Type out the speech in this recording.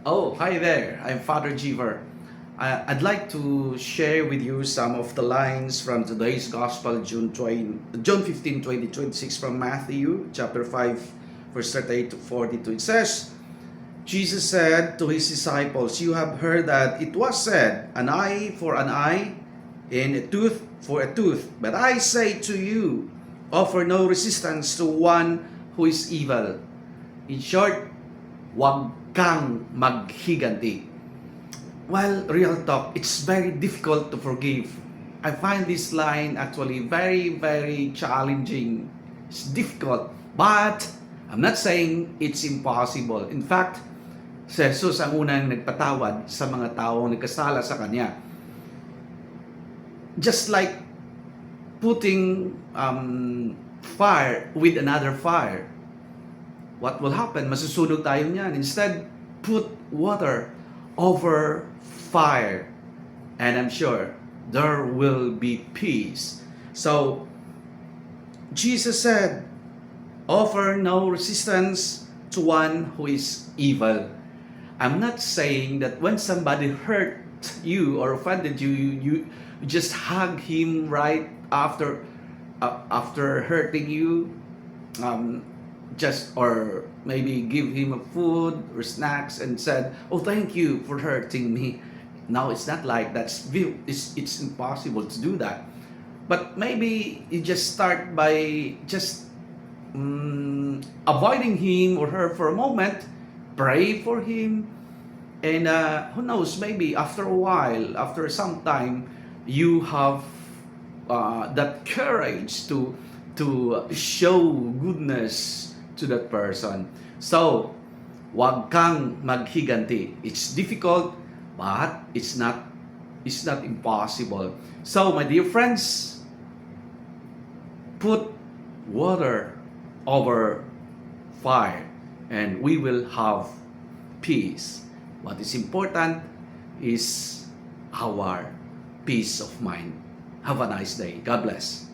Oh, hi there. I'm Father Jeever. I'd like to share with you some of the lines from today's Gospel, June 15, 2026, from Matthew chapter 5, verse 38 to 42. It says, Jesus said to his disciples, "You have heard that it was said, an eye for an eye, and a tooth for a tooth. But I say to you, offer no resistance to one who is evil." In short, huwag kang maghiganti. Well, real talk, it's very difficult to forgive. I find this line actually very, very challenging. It's difficult, but I'm not saying it's impossible. In fact, si Jesus ang unang nagpatawad sa mga taong nagkasala sa Kanya. Just like putting fire with another fire. What will happen? Masusunog tayo niyan. Instead, put water over fire. And I'm sure there will be peace. So, Jesus said, offer no resistance to one who is evil. I'm not saying that when somebody hurt you or offended you, you just hug him right after hurting you. Just or maybe give him a food or snacks and said, "Oh, thank you for hurting me." Now it's not like that. It's impossible to do that. But maybe you just start by just avoiding him or her for a moment, pray for him, and who knows? Maybe after a while, after some time, you have that courage to show goodness to that person. So, wag kang maghiganti. It's difficult, but it's not impossible. So, my dear friends, put water over fire and we will have peace. What is important is our peace of mind. Have a nice day. God bless.